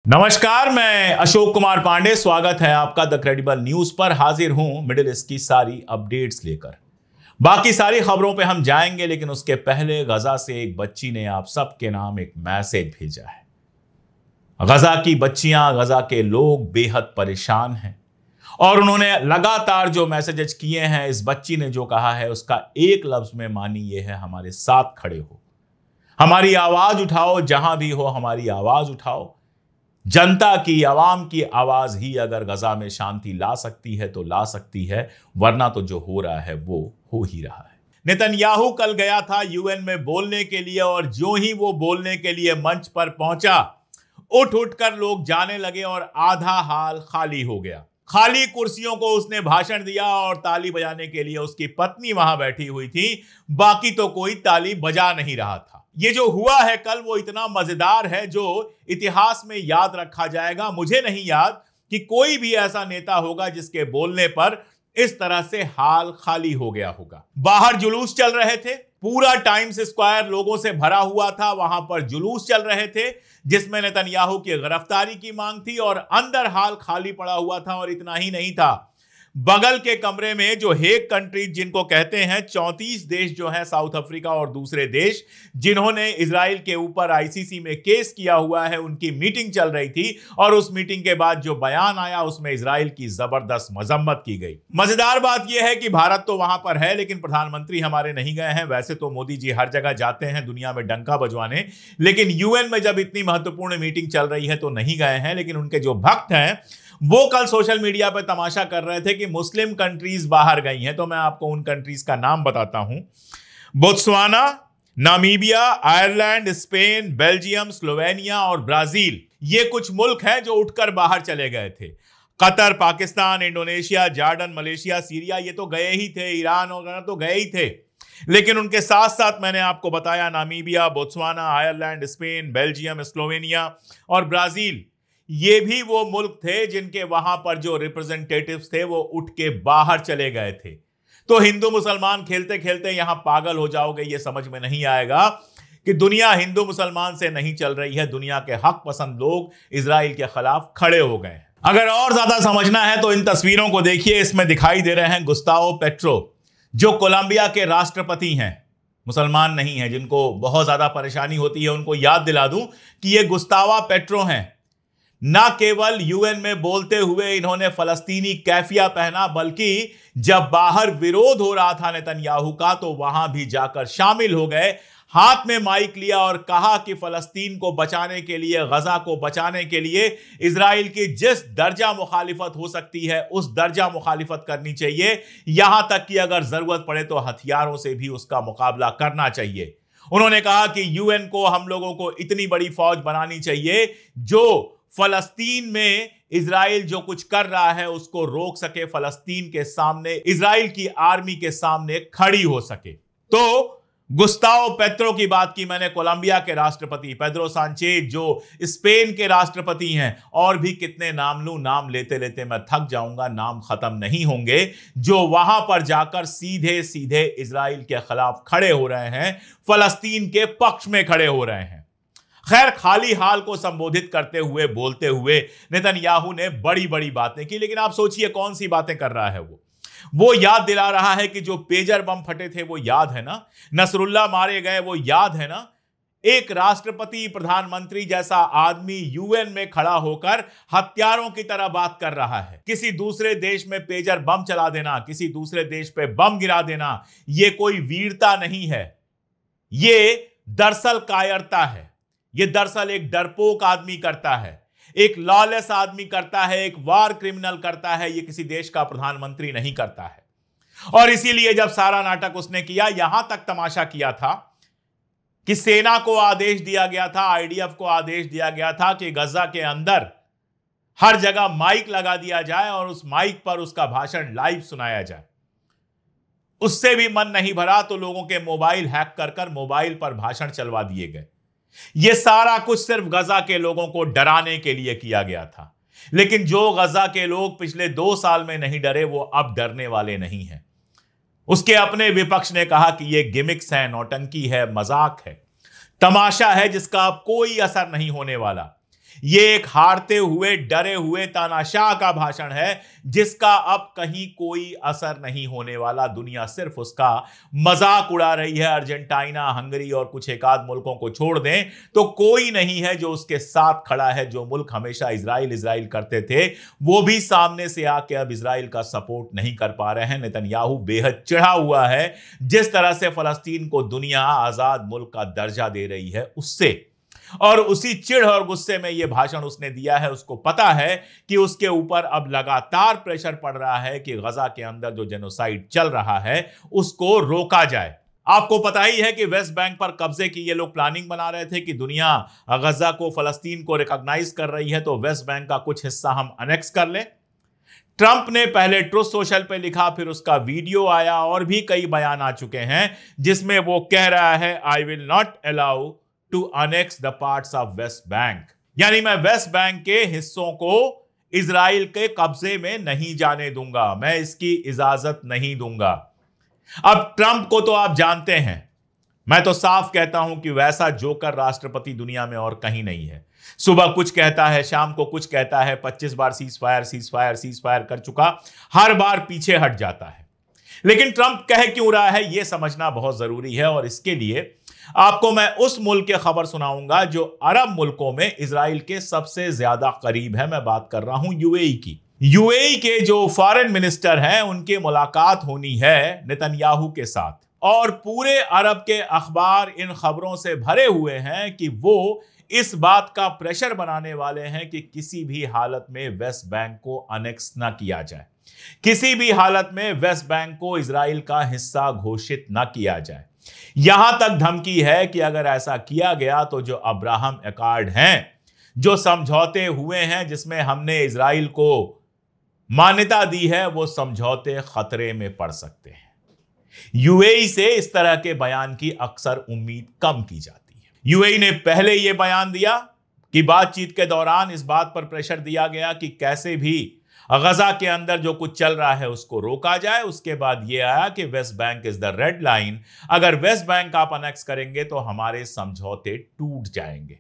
नमस्कार, मैं अशोक कुमार पांडे। स्वागत है आपका द क्रेडिबल न्यूज पर। हाजिर हूं मिडिल ईस्ट की सारी अपडेट्स लेकर। बाकी सारी खबरों पे हम जाएंगे, लेकिन उसके पहले गजा से एक बच्ची ने आप सबके नाम एक मैसेज भेजा है। गजा की बच्चियां, गजा के लोग बेहद परेशान हैं और उन्होंने लगातार जो मैसेजेस किए हैं, इस बच्ची ने जो कहा है उसका एक लफ्ज में मानी ये है, हमारे साथ खड़े हो, हमारी आवाज उठाओ, जहां भी हो हमारी आवाज उठाओ। जनता की, आवाम की आवाज ही अगर गजा में शांति ला सकती है तो ला सकती है, वरना तो जो हो रहा है वो हो ही रहा है। नेतन्याहू कल गया था यूएन में बोलने के लिए और जो ही वो बोलने के लिए मंच पर पहुंचा, उठ उठकर लोग जाने लगे और आधा हाल खाली हो गया। खाली कुर्सियों को उसने भाषण दिया और ताली बजाने के लिए उसकी पत्नी वहां बैठी हुई थी, बाकी तो कोई ताली बजा नहीं रहा था। ये जो हुआ है कल, वो इतना मजेदार है जो इतिहास में याद रखा जाएगा। मुझे नहीं याद कि कोई भी ऐसा नेता होगा जिसके बोलने पर इस तरह से हाल खाली हो गया होगा। बाहर जुलूस चल रहे थे, पूरा टाइम्स स्क्वायर लोगों से भरा हुआ था। वहां पर जुलूस चल रहे थे जिसमें नेतन्याहू की गिरफ्तारी की मांग थी और अंदर हाल खाली पड़ा हुआ था। और इतना ही नहीं था, बगल के कमरे में जो हेग कंट्रीज जिनको कहते हैं, 34 देश जो है, साउथ अफ्रीका और दूसरे देश जिन्होंने इजराइल के ऊपर आईसीसी में केस किया हुआ है, उनकी मीटिंग चल रही थी। और उस मीटिंग के बाद जो बयान आया उसमें इजराइल की जबरदस्त मजम्मत की गई। मजेदार बात यह है कि भारत तो वहां पर है, लेकिन प्रधानमंत्री हमारे नहीं गए हैं। वैसे तो मोदी जी हर जगह जाते हैं दुनिया में डंका बजवाने, लेकिन यूएन में जब इतनी महत्वपूर्ण मीटिंग चल रही है तो नहीं गए हैं। लेकिन उनके जो भक्त हैं वो कल सोशल मीडिया पर तमाशा कर रहे थे कि मुस्लिम कंट्रीज बाहर गई हैं। तो मैं आपको उन कंट्रीज का नाम बताता हूं: Botswana, Namibia, Ireland, Spain, Belgium, Slovenia और ब्राजील। ये कुछ मुल्क हैं जो उठकर बाहर चले गए थे। Qatar, Pakistan, Indonesia, Jordan, Malaysia, Syria, ये तो गए ही थे। ईरान वगैरह तो गए ही थे। लेकिन उनके साथ साथ मैंने आपको बताया Namibia, Botswana, Ireland, Spain, Belgium, Slovenia और ब्राजील, ये भी वो मुल्क थे जिनके वहां पर जो रिप्रेजेंटेटिव्स थे वो उठ के बाहर चले गए थे। तो हिंदू मुसलमान खेलते खेलते यहां पागल हो जाओगे, ये समझ में नहीं आएगा कि दुनिया हिंदू मुसलमान से नहीं चल रही है। दुनिया के हक पसंद लोग इजराइल के खिलाफ खड़े हो गए हैं। अगर और ज्यादा समझना है तो इन तस्वीरों को देखिए। इसमें दिखाई दे रहे हैं गुस्तावो पेट्रो, जो कोलंबिया के राष्ट्रपति हैं, मुसलमान नहीं है। जिनको बहुत ज्यादा परेशानी होती है उनको याद दिला दूं कि ये गुस्तावा पेट्रो हैं। ना केवल यूएन में बोलते हुए इन्होंने फलस्तीनी कैफिया पहना, बल्कि जब बाहर विरोध हो रहा था नेतन्याहू का तो वहां भी जाकर शामिल हो गए। हाथ में माइक लिया और कहा कि फलस्तीन को बचाने के लिए, गजा को बचाने के लिए इजराइल की जिस दर्जा मुखालिफत हो सकती है उस दर्जा मुखालिफत करनी चाहिए। यहां तक कि अगर जरूरत पड़े तो हथियारों से भी उसका मुकाबला करना चाहिए। उन्होंने कहा कि यूएन को, हम लोगों को इतनी बड़ी फौज बनानी चाहिए जो फलस्तीन में इजराइल जो कुछ कर रहा है उसको रोक सके, फलस्तीन के सामने, इजराइल की आर्मी के सामने खड़ी हो सके। तो गुस्तावो पेट्रो की बात की मैंने, कोलंबिया के राष्ट्रपति पेड्रो सांचेज जो स्पेन के राष्ट्रपति हैं, और भी कितने नाम लूं, नाम लेते लेते मैं थक जाऊंगा, नाम खत्म नहीं होंगे, जो वहां पर जाकर सीधे सीधे इजराइल के खिलाफ खड़े हो रहे हैं, फलस्तीन के पक्ष में खड़े हो रहे हैं। खैर, खाली हाल को संबोधित करते हुए, बोलते हुए नेतन्याहू ने बड़ी बड़ी बातें की। लेकिन आप सोचिए कौन सी बातें कर रहा है वो याद दिला रहा है कि जो पेजर बम फटे थे वो याद है ना, नसरुल्लाह मारे गए वो याद है ना। एक राष्ट्रपति, प्रधानमंत्री जैसा आदमी यूएन में खड़ा होकर हत्यारों की तरह बात कर रहा है। किसी दूसरे देश में पेजर बम चला देना, किसी दूसरे देश पे बम गिरा देना, ये कोई वीरता नहीं है, ये दरअसल कायरता है। ये दरअसल एक डरपोक आदमी करता है, एक लॉलेस आदमी करता है, एक वार क्रिमिनल करता है। ये किसी देश का प्रधानमंत्री नहीं करता है। और इसीलिए जब सारा नाटक उसने किया, यहां तक तमाशा किया था कि सेना को आदेश दिया गया था, आईडीएफ को आदेश दिया गया था कि गजा के अंदर हर जगह माइक लगा दिया जाए और उस माइक पर उसका भाषण लाइव सुनाया जाए। उससे भी मन नहीं भरा तो लोगों के मोबाइल हैक कर मोबाइल पर भाषण चलवा दिए गए। यह सारा कुछ सिर्फ गजा के लोगों को डराने के लिए किया गया था। लेकिन जो गजा के लोग पिछले 2 साल में नहीं डरे, वो अब डरने वाले नहीं हैं। उसके अपने विपक्ष ने कहा कि यह गिमिक्स है, नौटंकी है, मजाक है, तमाशा है जिसका अब कोई असर नहीं होने वाला। ये एक हारते हुए डरे हुए तानाशाह का भाषण है जिसका अब कहीं कोई असर नहीं होने वाला। दुनिया सिर्फ उसका मजाक उड़ा रही है। अर्जेंटीना, हंगरी और कुछ एकाध मुल्कों को छोड़ दें तो कोई नहीं है जो उसके साथ खड़ा है। जो मुल्क हमेशा इजराइल इजराइल करते थे वो भी सामने से आके अब इजराइल का सपोर्ट नहीं कर पा रहे हैं। नेतन्याहू बेहद चिढ़ा हुआ है जिस तरह से फलस्तीन को दुनिया आजाद मुल्क का दर्जा दे रही है उससे, और उसी चिढ़ और गुस्से में यह भाषण उसने दिया है। उसको पता है कि उसके ऊपर अब लगातार प्रेशर पड़ रहा है कि गजा के अंदर जो जेनोसाइड चल रहा है उसको रोका जाए। आपको पता ही है कि वेस्ट बैंक पर कब्जे की ये लोग प्लानिंग बना रहे थे कि दुनिया गजा को, फलस्तीन को रिकॉग्नाइज कर रही है तो वेस्ट बैंक का कुछ हिस्सा हम अनेक्स कर लें। ट्रंप ने पहले ट्रुथ सोशल पे लिखा, फिर उसका वीडियो आया और भी कई बयान आ चुके हैं जिसमें वो कह रहा है I will not allow to annex the parts of West Bank, यानी मैं वेस्ट बैंक के हिस्सों को इजराइल के कब्जे में नहीं जाने दूंगा, मैं इसकी इजाजत नहीं दूंगा। अब ट्रंप को तो आप जानते हैं, मैं तो साफ कहता हूं कि वैसा जोकर राष्ट्रपति दुनिया में और कहीं नहीं है। सुबह कुछ कहता है, शाम को कुछ कहता है, 25 बार सीज फायर कर चुका, हर बार पीछे हट जाता है। लेकिन ट्रंप कह क्यों रहा है यह समझना बहुत जरूरी है, और इसके लिए आपको मैं उस मुल्क की खबर सुनाऊंगा जो अरब मुल्कों में इजराइल के सबसे ज्यादा करीब है। मैं बात कर रहा हूं यूएई की। यूएई के जो फॉरेन मिनिस्टर हैं उनकी मुलाकात होनी है नेतन्याहू के साथ, और पूरे अरब के अखबार इन खबरों से भरे हुए हैं कि वो इस बात का प्रेशर बनाने वाले हैं कि किसी भी हालत में वेस्ट बैंक को अनेक्स ना किया जाए, किसी भी हालत में वेस्ट बैंक को इजराइल का हिस्सा घोषित ना किया जाए। यहां तक धमकी है कि अगर ऐसा किया गया तो जो अब्राहम एकॉर्ड हैं, जो समझौते हुए हैं जिसमें हमने इजराइल को मान्यता दी है, वो समझौते खतरे में पड़ सकते हैं। यूएई से इस तरह के बयान की अक्सर उम्मीद कम की जाती है। यूएई ने पहले यह बयान दिया कि बातचीत के दौरान इस बात पर प्रेशर दिया गया कि कैसे भी गजा के अंदर जो कुछ चल रहा है उसको रोका जाए। उसके बाद यह आया कि West Bank is the red line, अगर वेस्ट बैंक आप अनेक्स करेंगे तो हमारे समझौते टूट जाएंगे।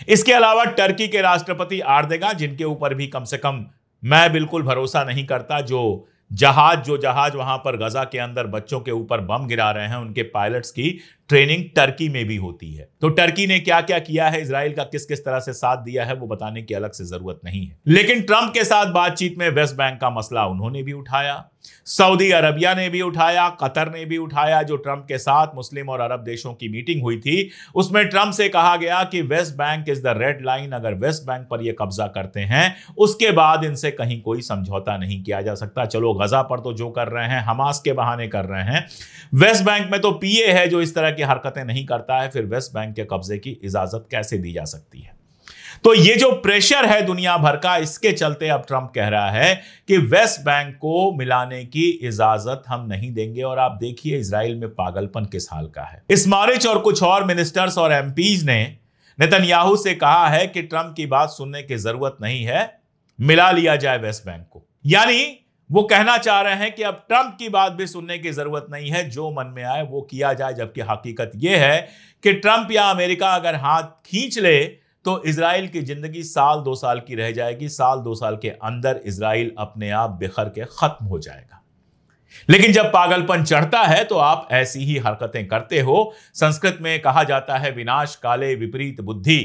इसके अलावा टर्की के राष्ट्रपति एर्दोगान, जिनके ऊपर भी कम से कम मैं बिल्कुल भरोसा नहीं करता, जो जहाज वहां पर गजा के अंदर बच्चों के ऊपर बम गिरा रहे हैं, उनके पायलट्स की ट्रेनिंग टर्की में भी होती है। तो टर्की ने क्या क्या किया है, इजराइल का किस किस तरह से साथ दिया है, वो बताने की अलग से जरूरत नहीं है। लेकिन ट्रंप के साथ बातचीत में वेस्ट बैंक का मसला उन्होंने भी उठाया, सऊदी अरबिया ने भी उठाया, कतर ने भी उठाया। जो ट्रंप के साथ मुस्लिम और अरब देशों की मीटिंग हुई थी उसमें ट्रंप से कहा गया कि West Bank is the red line, अगर वेस्ट बैंक पर ये कब्जा करते हैं उसके बाद इनसे कहीं कोई समझौता नहीं किया जा सकता। चलो गजा पर तो जो कर रहे हैं हमास के बहाने कर रहे हैं, वेस्ट बैंक में तो पीए है जो इस तरह की हरकतें नहीं करता है, फिर वेस्ट बैंक के कब्जे की इजाजत कैसे दी जा सकती है। तो ये जो प्रेशर है दुनिया भर का, इसके चलते अब ट्रंप कह रहा है कि वेस्ट बैंक को मिलाने की इजाजत हम नहीं देंगे। और आप देखिए इजराइल में पागलपन किस हाल का है। स्मॉट्रिच और कुछ और मिनिस्टर्स और एमपीज ने नेतन्याहू से कहा है कि ट्रंप की बात सुनने की जरूरत नहीं है, मिला लिया जाए वेस्ट बैंक को। यानी वो कहना चाह रहे हैं कि अब ट्रंप की बात भी सुनने की जरूरत नहीं है, जो मन में आए वो किया जाए। जबकि हकीकत यह है कि ट्रंप या अमेरिका अगर हाथ खींच ले तो इजराइल की जिंदगी साल 2 साल की रह जाएगी। साल 2 साल के अंदर इजराइल अपने आप बिखर के खत्म हो जाएगा। लेकिन जब पागलपन चढ़ता है तो आप ऐसी ही हरकतें करते हो। संस्कृत में कहा जाता है विनाश काले विपरीत बुद्धि।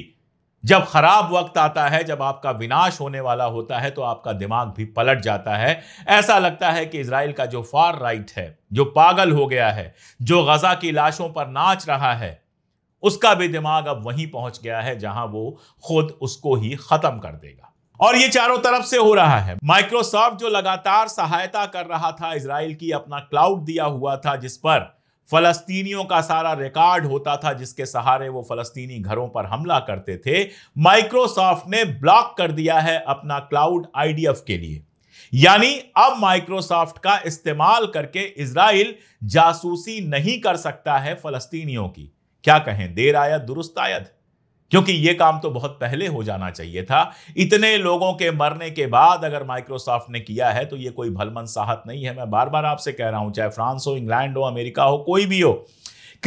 जब खराब वक्त आता है, जब आपका विनाश होने वाला होता है तो आपका दिमाग भी पलट जाता है। ऐसा लगता है कि इजराइल का जो फार राइट है, जो पागल हो गया है, जो गजा की लाशों पर नाच रहा है, उसका भी दिमाग अब वहीं पहुंच गया है जहां वो खुद उसको ही खत्म कर देगा। और ये चारों तरफ से हो रहा है। माइक्रोसॉफ्ट जो लगातार सहायता कर रहा था इजराइल की, अपना क्लाउड दिया हुआ था जिस पर फलस्तीनियों का सारा रिकॉर्ड होता था, जिसके सहारे वो फलस्तीनी घरों पर हमला करते थे, माइक्रोसॉफ्ट ने ब्लॉक कर दिया है अपना क्लाउड आईडीएफ के लिए। यानी अब माइक्रोसॉफ्ट का इस्तेमाल करके इजराइल जासूसी नहीं कर सकता है फलस्तीनियों की। क्या कहें, देर आयत दुरुस्त आयत, क्योंकि यह काम तो बहुत पहले हो जाना चाहिए था। इतने लोगों के मरने के बाद अगर माइक्रोसॉफ्ट ने किया है तो यह कोई भलमन साहत नहीं है। मैं बार बार आपसे कह रहा हूं, चाहे फ्रांस हो, इंग्लैंड हो, अमेरिका हो, कोई भी हो,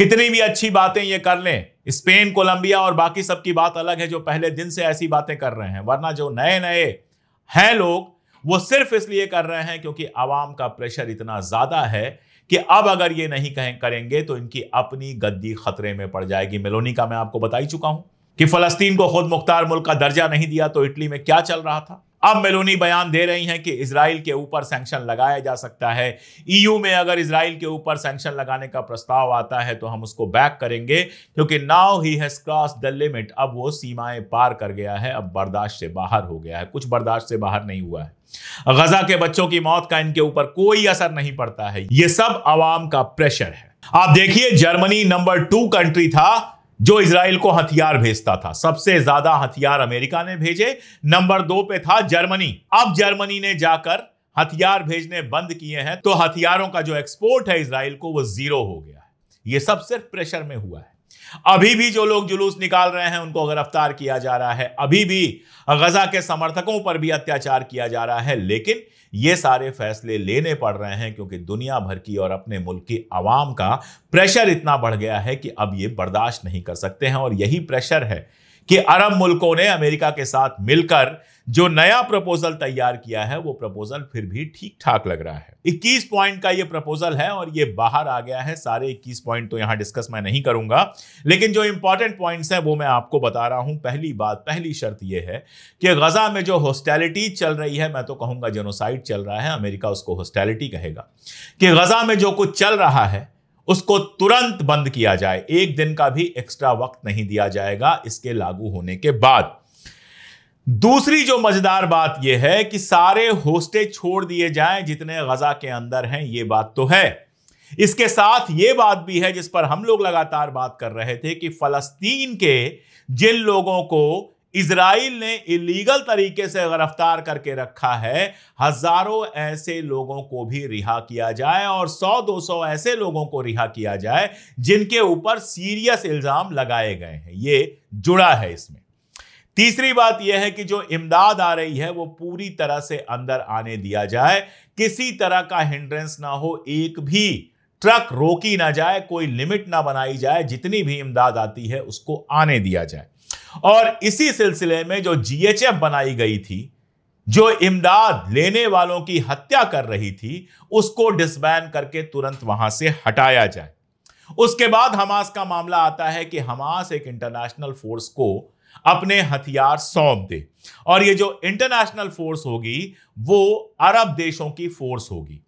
कितनी भी अच्छी बातें ये कर लें, स्पेन, कोलंबिया और बाकी सब की बात अलग है जो पहले दिन से ऐसी बातें कर रहे हैं, वरना जो नए नए हैं लोग वो सिर्फ इसलिए कर रहे हैं क्योंकि आवाम का प्रेशर इतना ज्यादा है कि अब अगर ये नहीं करेंगे तो इनकी अपनी गद्दी खतरे में पड़ जाएगी। मेलोनी का मैं आपको बता ही चुका हूं कि फलस्तीन को खुद मुख्तार मुल्क का दर्जा नहीं दिया तो इटली में क्या चल रहा था। अब मेलोनी बयान दे रही हैं कि इजराइल के ऊपर सैंक्शन लगाया जा सकता है। ईयू में अगर इजराइल के ऊपर सैंक्शन लगाने का प्रस्ताव आता है तो हम उसको बैक करेंगे क्योंकि now he has crossed the limit, अब वो सीमाएं पार कर गया है, अब बर्दाश्त से बाहर हो गया है। कुछ बर्दाश्त से बाहर नहीं हुआ है। गजा के बच्चों की मौत का इनके ऊपर कोई असर नहीं पड़ता है। ये सब आवाम का प्रेशर है। आप देखिए, जर्मनी नंबर 2 कंट्री था जो इजराइल को हथियार भेजता था। सबसे ज्यादा हथियार अमेरिका ने भेजे, नंबर 2 पे था जर्मनी। अब जर्मनी ने जाकर हथियार भेजने बंद किए हैं तो हथियारों का जो एक्सपोर्ट है इजराइल को वो 0 हो गया है। ये सब सिर्फ प्रेशर में हुआ है। अभी भी जो लोग जुलूस निकाल रहे हैं उनको गिरफ्तार किया जा रहा है, अभी भी गजा के समर्थकों पर भी अत्याचार किया जा रहा है, लेकिन ये सारे फैसले लेने पड़ रहे हैं क्योंकि दुनिया भर की और अपने मुल्क की आवाम का प्रेशर इतना बढ़ गया है कि अब ये बर्दाश्त नहीं कर सकते हैं। और यही प्रेशर है कि अरब मुल्कों ने अमेरिका के साथ मिलकर जो नया प्रपोजल तैयार किया है वो प्रपोजल फिर भी ठीक ठाक लग रहा है। 21 पॉइंट का ये प्रपोजल है और ये बाहर आ गया है। सारे 21 पॉइंट तो यहां डिस्कस मैं नहीं करूंगा, लेकिन जो इंपॉर्टेंट पॉइंट्स हैं वो मैं आपको बता रहा हूं। पहली बात, पहली शर्त ये है कि गजा में जो हॉस्टैलिटी चल रही है, मैं तो कहूंगा जेनोसाइड चल रहा है, अमेरिका उसको हॉस्टैलिटी कहेगा, कि गजा में जो कुछ चल रहा है उसको तुरंत बंद किया जाए। एक दिन का भी एक्स्ट्रा वक्त नहीं दिया जाएगा इसके लागू होने के बाद। दूसरी जो मजेदार बात यह है कि सारे होस्टेज छोड़ दिए जाएं जितने गजा के अंदर हैं, ये बात तो है। इसके साथ यह बात भी है जिस पर हम लोग लगातार बात कर रहे थे कि फलस्तीन के जिन लोगों को इजराइल ने इलीगल तरीके से गिरफ्तार करके रखा है, हजारों ऐसे लोगों को भी रिहा किया जाए और 100-200 ऐसे लोगों को रिहा किया जाए जिनके ऊपर सीरियस इल्जाम लगाए गए हैं। ये जुड़ा है इसमें। तीसरी बात यह है कि जो इमदाद आ रही है वो पूरी तरह से अंदर आने दिया जाए, किसी तरह का हिंड्रेंस ना हो, एक भी ट्रक रोकी ना जाए, कोई लिमिट ना बनाई जाए, जितनी भी इमदाद आती है उसको आने दिया जाए। और इसी सिलसिले में जो जीएचएफ बनाई गई थी, जो इमदाद लेने वालों की हत्या कर रही थी, उसको डिसबैन करके तुरंत वहां से हटाया जाए। उसके बाद हमास का मामला आता है कि हमास एक इंटरनेशनल फोर्स को अपने हथियार सौंप दे और ये जो इंटरनेशनल फोर्स होगी वो अरब देशों की फोर्स होगी,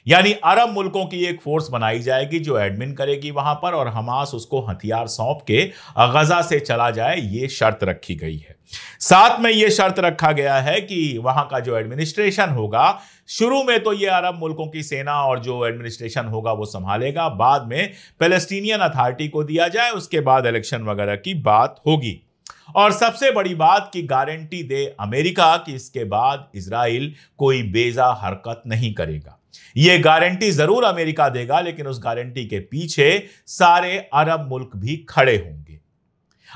यानी अरब मुल्कों की एक फोर्स बनाई जाएगी जो एडमिन करेगी वहां पर, और हमास उसको हथियार सौंप के गजा से चला जाए, ये शर्त रखी गई है। साथ में यह शर्त रखा गया है कि वहां का जो एडमिनिस्ट्रेशन होगा, शुरू में तो ये अरब मुल्कों की सेना और जो एडमिनिस्ट्रेशन होगा वो संभालेगा, बाद में पैलेस्टीनियन अथॉरिटी को दिया जाए, उसके बाद इलेक्शन वगैरह की बात होगी। और सबसे बड़ी बात की गारंटी दे अमेरिका कि इसके बाद इजराइल कोई बेजा हरकत नहीं करेगा। यह गारंटी जरूर अमेरिका देगा, लेकिन उस गारंटी के पीछे सारे अरब मुल्क भी खड़े होंगे।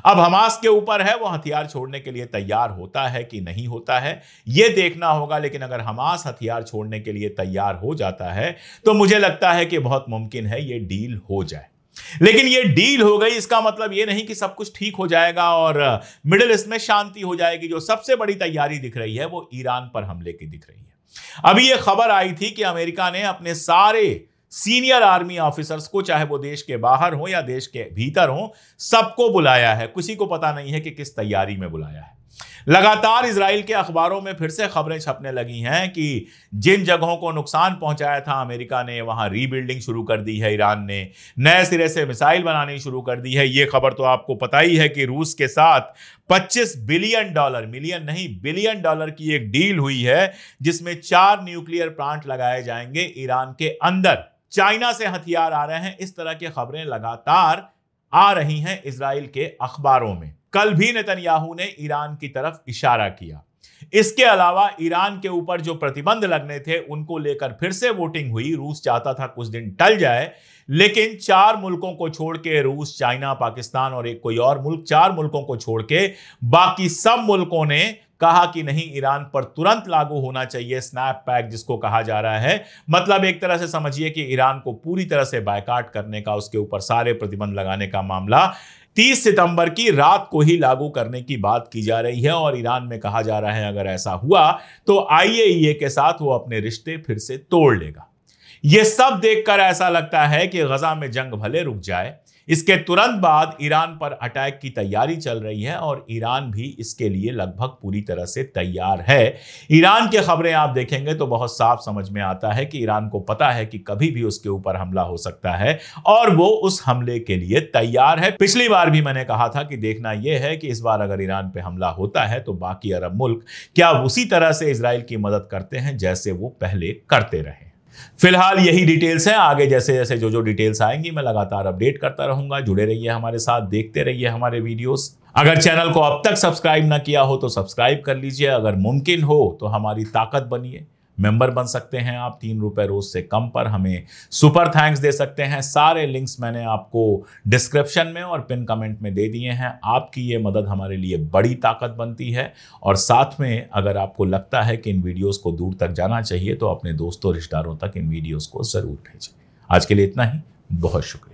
अब हमास के ऊपर है वो हथियार छोड़ने के लिए तैयार होता है कि नहीं होता है, यह देखना होगा। लेकिन अगर हमास हथियार छोड़ने के लिए तैयार हो जाता है तो मुझे लगता है कि बहुत मुमकिन है यह डील हो जाए। लेकिन ये डील हो गई, इसका मतलब ये नहीं कि सब कुछ ठीक हो जाएगा और मिडिल ईस्ट में शांति हो जाएगी। जो सबसे बड़ी तैयारी दिख रही है वो ईरान पर हमले की दिख रही है। अभी ये खबर आई थी कि अमेरिका ने अपने सारे सीनियर आर्मी ऑफिसर्स को, चाहे वो देश के बाहर हो या देश के भीतर हो, सबको बुलाया है। किसी को पता नहीं है कि किस तैयारी में बुलाया है। लगातार इजराइल के अखबारों में फिर से खबरें छपने लगी हैं कि जिन जगहों को नुकसान पहुंचाया था अमेरिका ने, वहां रीबिल्डिंग शुरू कर दी है। ईरान ने नए सिरे से मिसाइल बनानी शुरू कर दी है। यह खबर तो आपको पता ही है कि रूस के साथ $25 बिलियन, मिलियन नहीं बिलियन डॉलर की एक डील हुई है, जिसमें 4 न्यूक्लियर प्लांट लगाए जाएंगे ईरान के अंदर। चाइना से हथियार आ रहे हैं, इस तरह की खबरें लगातार आ रही हैं इजराइल के अखबारों में। कल भी नेतन्याहू ने ईरान की तरफ इशारा किया। इसके अलावा ईरान के ऊपर जो प्रतिबंध लगने थे उनको लेकर फिर से वोटिंग हुई। रूस चाहता था कुछ दिन टल जाए, लेकिन 4 मुल्कों को छोड़ के, रूस, चाइना, पाकिस्तान और एक कोई और मुल्क, 4 मुल्कों को छोड़ के बाकी सब मुल्कों ने कहा कि नहीं, ईरान पर तुरंत लागू होना चाहिए स्नैप पैक जिसको कहा जा रहा है। मतलब एक तरह से समझिए कि ईरान को पूरी तरह से बायकॉट करने का, उसके ऊपर सारे प्रतिबंध लगाने का मामला 30 सितंबर की रात को ही लागू करने की बात की जा रही है। और ईरान में कहा जा रहा है अगर ऐसा हुआ तो आईएईए के साथ वो अपने रिश्ते फिर से तोड़ लेगा। यह सब देखकर ऐसा लगता है कि गजा में जंग भले रुक जाए, इसके तुरंत बाद ईरान पर अटैक की तैयारी चल रही है और ईरान भी इसके लिए लगभग पूरी तरह से तैयार है। ईरान की खबरें आप देखेंगे तो बहुत साफ समझ में आता है कि ईरान को पता है कि कभी भी उसके ऊपर हमला हो सकता है और वो उस हमले के लिए तैयार है। पिछली बार भी मैंने कहा था कि देखना यह है कि इस बार अगर ईरान पे हमला होता है तो बाकी अरब मुल्क क्या उसी तरह से इजराइल की मदद करते हैं जैसे वो पहले करते रहे। फिलहाल यही डिटेल्स हैं। आगे जैसे जैसे जो डिटेल्स आएंगी मैं लगातार अपडेट करता रहूंगा। जुड़े रहिए हमारे साथ, देखते रहिए हमारे वीडियोस। अगर चैनल को अब तक सब्सक्राइब ना किया हो तो सब्सक्राइब कर लीजिए। अगर मुमकिन हो तो हमारी ताकत बनिए, मेंबर बन सकते हैं आप 3 रुपए रोज से कम पर, हमें सुपर थैंक्स दे सकते हैं। सारे लिंक्स मैंने आपको डिस्क्रिप्शन में और पिन कमेंट में दे दिए हैं। आपकी ये मदद हमारे लिए बड़ी ताकत बनती है। और साथ में अगर आपको लगता है कि इन वीडियोस को दूर तक जाना चाहिए तो अपने दोस्तों रिश्तेदारों तक इन वीडियोस को जरूर भेजें। आज के लिए इतना ही, बहुत शुक्रिया।